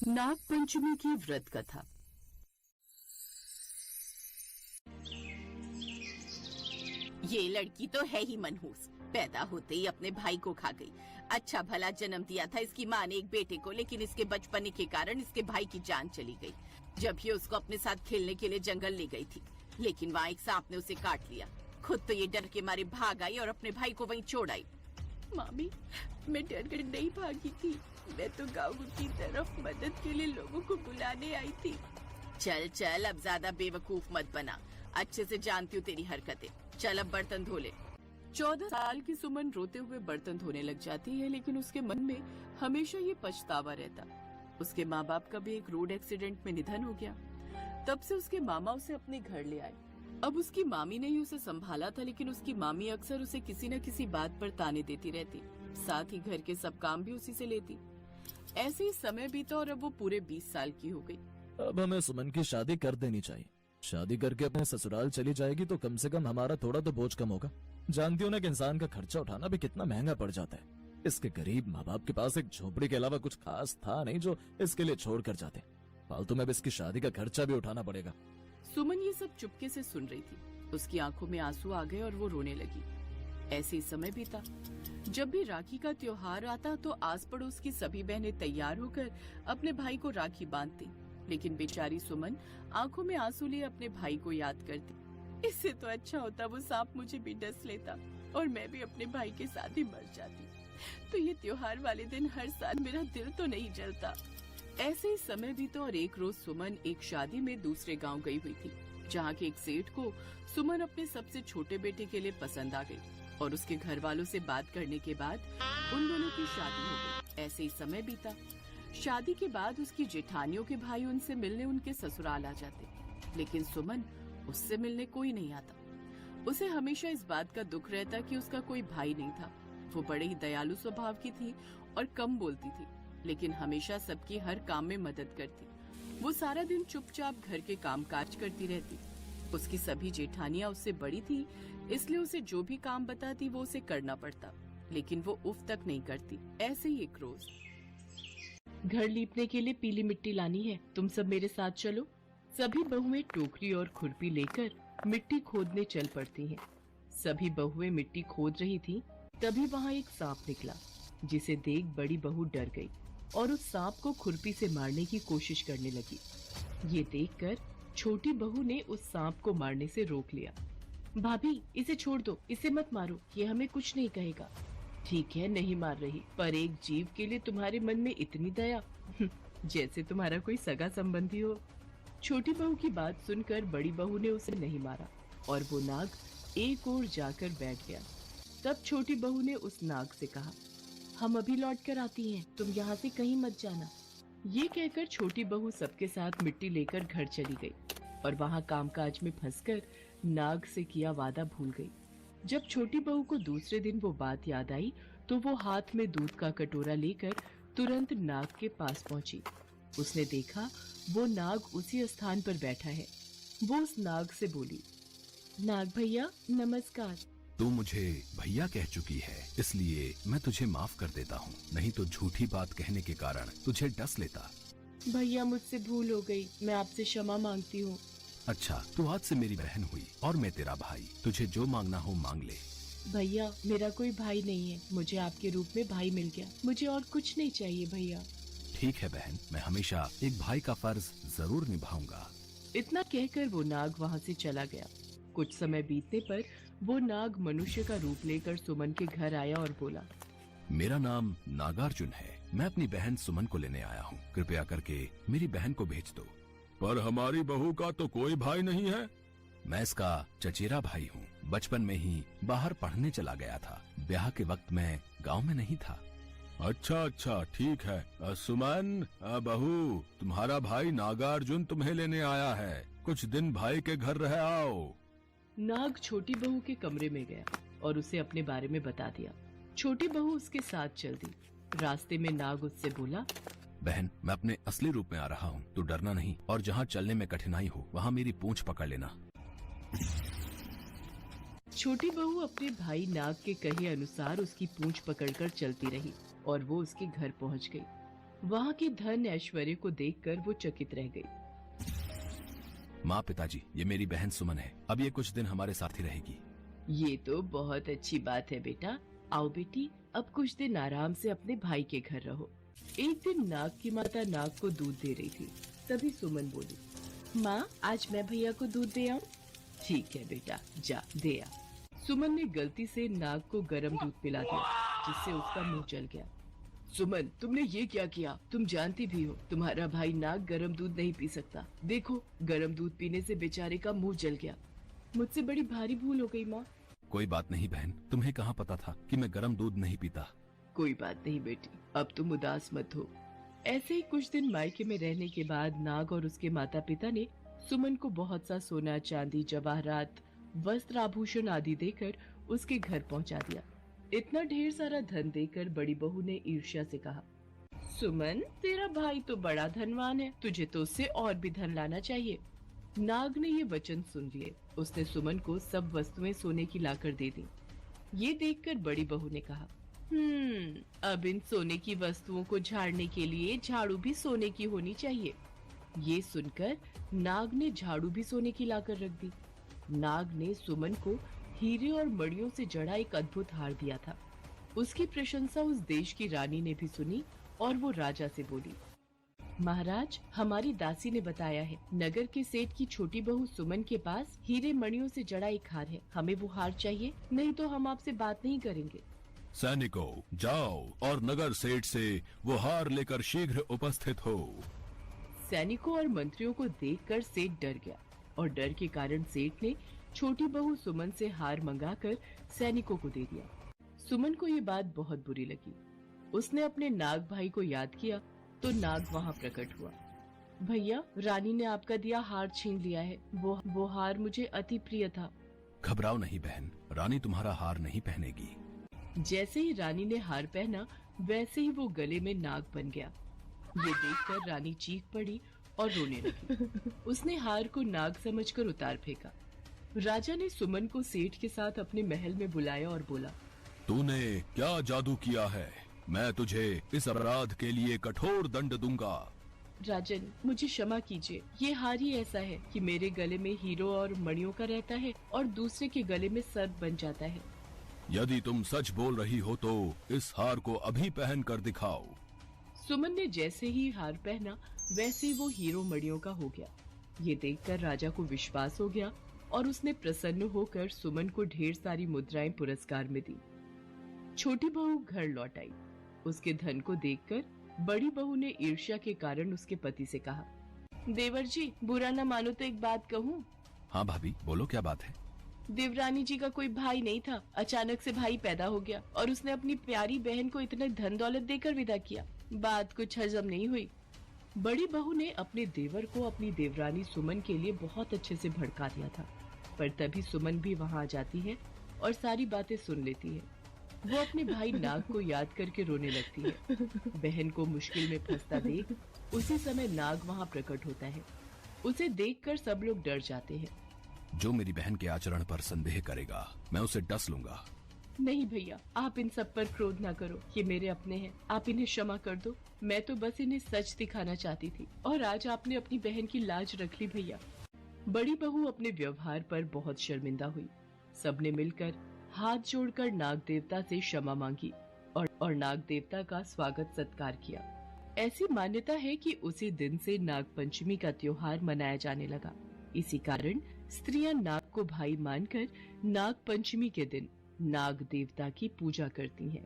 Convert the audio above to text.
नाग पंचमी की व्रत कथा। ये लड़की तो है ही मनहूस, पैदा होते ही अपने भाई को खा गई। अच्छा भला जन्म दिया था इसकी माँ ने एक बेटे को, लेकिन इसके बचपने के कारण इसके भाई की जान चली गई। जब ये उसको अपने साथ खेलने के लिए जंगल ले गई थी, लेकिन वहाँ एक सांप ने उसे काट लिया। खुद तो ये डर के मारे भाग आई और अपने भाई को वहीं छोड़ आई। मामी, मैं डर कर नहीं भागी थी, मैं तो गाँव की तरफ मदद के लिए लोगों को बुलाने आई थी। चल चल, अब ज्यादा बेवकूफ मत बना, अच्छे से जानती हूँ तेरी हरकतें। चल अब बर्तन धो ले। 14 साल की सुमन रोते हुए बर्तन धोने लग जाती है, लेकिन उसके मन में हमेशा ये पछतावा रहता। उसके माँ बाप का भी एक रोड एक्सीडेंट में निधन हो गया। तब से उसके मामा उसे अपने घर ले आए। अब उसकी मामी ने ही उसे संभाला था, लेकिन उसकी मामी अक्सर उसे किसी न किसी बात पर ताने देती रहती, साथ ही घर के सब काम भी उसी से लेती। ऐसे ही समय बीता और अब वो पूरे 20 साल की हो गई। अब हमें सुमन की शादी कर देनी चाहिए। शादी करके अपने ससुराल चली जाएगी तो कम से कम हमारा थोड़ा तो बोझ कम होगा। जानती हो ना कि इंसान का खर्चा उठाना भी कितना महंगा पड़ जाता है। इसके गरीब माँ बाप के पास एक झोपड़ी के अलावा कुछ खास था नहीं जो इसके लिए छोड़ कर जाते। फालतू में अब इसकी शादी का खर्चा भी उठाना पड़ेगा। सुमन ये सब चुपके से सुन रही थी। उसकी आंखों में आंसू आ गए और वो रोने लगी। ऐसे ही समय बीता। जब भी राखी का त्योहार आता तो आस पड़ोस की सभी बहनें तैयार होकर अपने भाई को राखी बांधती, लेकिन बेचारी सुमन आंखों में आंसू लिए अपने भाई को याद करती। इससे तो अच्छा होता वो सांप मुझे भी डस लेता और मैं भी अपने भाई के साथ ही मर जाती, तो ये त्योहार वाले दिन हर साल मेरा दिल तो नहीं जलता। ऐसे ही समय बीता और एक रोज सुमन एक शादी में दूसरे गांव गई हुई थी, जहाँ के एक सेठ को सुमन अपने सबसे छोटे बेटे के लिए पसंद आ गई और उसके घर वालों से बात करने के बाद उन दोनों की शादी हो गई। ऐसे ही समय बीता। शादी के बाद उसकी जेठानियों के भाई उनसे मिलने उनके ससुराल आ जाते, लेकिन सुमन उससे मिलने कोई नहीं आता। उसे हमेशा इस बात का दुख रहता कि उसका कोई भाई नहीं था। वो बड़े ही दयालु स्वभाव की थी और कम बोलती थी, लेकिन हमेशा सबकी हर काम में मदद करती। वो सारा दिन चुपचाप घर के कामकाज करती रहती। उसकी सभी जेठानियां उससे बड़ी थी, इसलिए उसे जो भी काम बताती वो उसे करना पड़ता, लेकिन वो उफ तक नहीं करती। ऐसे ही एक रोज, घर लीपने के लिए पीली मिट्टी लानी है, तुम सब मेरे साथ चलो। सभी बहुएं टोकरी और खुरपी लेकर मिट्टी खोदने चल पड़ती हैं। सभी बहुएं मिट्टी खोद रही थी, तभी वहाँ एक सांप निकला, जिसे देख बड़ी बहू डर गई और उस सांप को खुरपी से मारने की कोशिश करने लगी। ये देखकर छोटी बहू ने उस सांप को मारने से रोक लिया। भाभी, इसे छोड़ दो, इसे मत मारो, ये हमें कुछ नहीं कहेगा। ठीक है, नहीं मार रही, पर एक जीव के लिए तुम्हारे मन में इतनी दया, जैसे तुम्हारा कोई सगा संबंधी हो। छोटी बहू की बात सुनकर बड़ी बहू ने उसे नहीं मारा और वो नाग एक ओर जाकर बैठ गया। तब छोटी बहू ने उस नाग से कहा, हम अभी लौट कर आती हैं, तुम यहाँ से कहीं मत जाना। ये कहकर छोटी बहू सबके साथ मिट्टी लेकर घर चली गई और वहाँ कामकाज में फंसकर नाग से किया वादा भूल गई। जब छोटी बहू को दूसरे दिन वो बात याद आई तो वो हाथ में दूध का कटोरा लेकर तुरंत नाग के पास पहुंची। उसने देखा वो नाग उसी स्थान पर बैठा है। वो उस नाग से बोली, नाग भैया नमस्कार। तू मुझे भैया कह चुकी है, इसलिए मैं तुझे माफ कर देता हूँ, नहीं तो झूठी बात कहने के कारण तुझे डस लेता। भैया मुझसे भूल हो गई, मैं आपसे क्षमा मांगती हूँ। अच्छा, तू आज से मेरी बहन हुई और मैं तेरा भाई, तुझे जो मांगना हो मांग ले। भैया, मेरा कोई भाई नहीं है, मुझे आपके रूप में भाई मिल गया, मुझे और कुछ नहीं चाहिए भैया। ठीक है बहन, मैं हमेशा एक भाई का फर्ज जरूर निभाऊंगा। इतना कहकर वो नाग वहाँ से चला गया। कुछ समय बीतने पर वो नाग मनुष्य का रूप लेकर सुमन के घर आया और बोला, मेरा नाम नागार्जुन है, मैं अपनी बहन सुमन को लेने आया हूँ, कृपया करके मेरी बहन को भेज दो। पर हमारी बहू का तो कोई भाई नहीं है। मैं इसका चचेरा भाई हूँ, बचपन में ही बाहर पढ़ने चला गया था, ब्याह के वक्त मैं गाँव में नहीं था। अच्छा अच्छा, ठीक है। सुमन बहू, तुम्हारा भाई नागार्जुन तुम्हें लेने आया है, कुछ दिन भाई के घर रह आओ। नाग छोटी बहू के कमरे में गया और उसे अपने बारे में बता दिया। छोटी बहू उसके साथ चल दी। रास्ते में नाग उससे बोला, बहन, मैं अपने असली रूप में आ रहा हूँ, तू डरना नहीं, और जहाँ चलने में कठिनाई हो वहाँ मेरी पूंछ पकड़ लेना। छोटी बहू अपने भाई नाग के कहे अनुसार उसकी पूंछ पकड़कर चलती रही और वो उसके घर पहुँच गई। वहाँ के धन ऐश्वर्य को देखकर वो चकित रह गई। माँ, पिताजी, ये मेरी बहन सुमन है। अब ये कुछ दिन हमारे साथ ही रहेगी। ये तो बहुत अच्छी बात है बेटा। आओ बेटी, अब कुछ दिन आराम से अपने भाई के घर रहो। एक दिन नाग की माता नाग को दूध दे रही थी, तभी सुमन बोली, माँ, आज मैं भैया को दूध दे आऊं? ठीक है बेटा, जा दे आ। सुमन ने गलती से नाग को गर्म दूध पिला दिया, जिससे उसका मुंह जल गया। सुमन, तुमने ये क्या किया? तुम जानती भी हो तुम्हारा भाई नाग गर्म दूध नहीं पी सकता। देखो, गर्म दूध पीने से बेचारे का मुंह जल गया। मुझसे बड़ी भारी भूल हो गई माँ। कोई बात नहीं बहन, तुम्हें कहाँ पता था कि मैं गर्म दूध नहीं पीता। कोई बात नहीं बेटी, अब तुम उदास मत हो। ऐसे ही कुछ दिन मायके में रहने के बाद नाग और उसके माता पिता ने सुमन को बहुत सा सोना, चांदी, जवाहरात, वस्त्र, आभूषण आदि देकर उसके घर पहुंचा दिया। इतना ढेर सारा धन देकर बड़ी बहू ने ईर्ष्या से कहा, सुमन, तेरा भाई तो बड़ा धनवान है, तुझे तो उससे और भी धन लाना चाहिए। नाग ने ये वचन सुन लिए। उसने सुमन को सब वस्तुएं सोने की लाकर दे दी। ये देखकर बड़ी बहू ने कहा, अब इन सोने की वस्तुओं को झाड़ने के लिए झाड़ू भी सोने की होनी चाहिए। ये सुनकर नाग ने झाड़ू भी सोने की लाकर रख दी। नाग ने सुमन को हीरे और मणियों से जड़ा एक अद्भुत हार दिया था। उसकी प्रशंसा उस देश की रानी ने भी सुनी और वो राजा से बोली, महाराज, हमारी दासी ने बताया है, नगर के सेठ की छोटी बहू सुमन के पास हीरे मणियों से जड़ा एक हार है। हमें वो हार चाहिए, नहीं तो हम आपसे बात नहीं करेंगे। सैनिकों, जाओ और नगर सेठ से वो हार लेकर शीघ्र उपस्थित हो। सैनिकों और मंत्रियों को देखकर सेठ डर गया और डर के कारण सेठ ने छोटी बहू सुमन से हार मंगाकर सैनिकों को दे दिया। सुमन को ये बात बहुत बुरी लगी। उसने अपने नाग भाई को याद किया तो नाग वहाँ प्रकट हुआ। भैया, रानी ने आपका दिया हार छीन लिया है। वो हार मुझे अति प्रिय था। घबराओ नहीं बहन, रानी तुम्हारा हार नहीं पहनेगी। जैसे ही रानी ने हार पहना, वैसे ही वो गले में नाग बन गया। ये देखकर रानी चीख पड़ी और रोने लगी। उसने हार को नाग समझकर उतार फेंका। राजा ने सुमन को सेठ के साथ अपने महल में बुलाया और बोला, तूने क्या जादू किया है? मैं तुझे इस अपराध के लिए कठोर दंड दूंगा। राजन, मुझे क्षमा कीजिए। ये हार ही ऐसा है कि मेरे गले में हीरो और मणियों का रहता है और दूसरे के गले में सर्प बन जाता है। यदि तुम सच बोल रही हो तो इस हार को अभी पहन कर दिखाओ। सुमन ने जैसे ही हार पहना, वैसे ही वो हीरो मणियों का हो गया। ये देखकर राजा को विश्वास हो गया और उसने प्रसन्न होकर सुमन को ढेर सारी मुद्राएं पुरस्कार में दी। छोटी बहू घर लौट आई। उसके धन को देखकर बड़ी बहू ने ईर्ष्या के कारण उसके पति से कहा, देवर जी, बुरा न मानो तो एक बात कहूँ। हाँ भाभी, बोलो, क्या बात है? देवरानी जी का कोई भाई नहीं था। अचानक से भाई पैदा हो गया और उसने अपनी प्यारी बहन को इतने धन दौलत देकर विदा किया। बात कुछ हजम नहीं हुई। बड़ी बहू ने अपने देवर को अपनी देवरानी सुमन के लिए बहुत अच्छे से भड़का दिया था, पर तभी सुमन भी वहाँ आ जाती है और सारी बातें सुन लेती है। वो अपने भाई नाग को याद करके रोने लगती है। बहन को मुश्किल में फंसता देख उसी समय नाग वहाँ प्रकट होता है। उसे देखकर सब लोग डर जाते हैं। जो मेरी बहन के आचरण पर संदेह करेगा, मैं उसे डस लूंगा। नहीं भैया, आप इन सब पर क्रोध ना करो। ये मेरे अपने हैं, आप इन्हें क्षमा कर दो। मैं तो बस इन्हें सच दिखाना चाहती थी और आज आपने अपनी बहन की लाज रख ली भैया। बड़ी बहू अपने व्यवहार पर बहुत शर्मिंदा हुई। सबने मिलकर हाथ जोड़कर नाग देवता से क्षमा मांगी और नाग देवता का स्वागत सत्कार किया। ऐसी मान्यता है कि उसी दिन से नाग पंचमी का त्योहार मनाया जाने लगा। इसी कारण स्त्रियां नाग को भाई मानकर नाग पंचमी के दिन नाग देवता की पूजा करती हैं।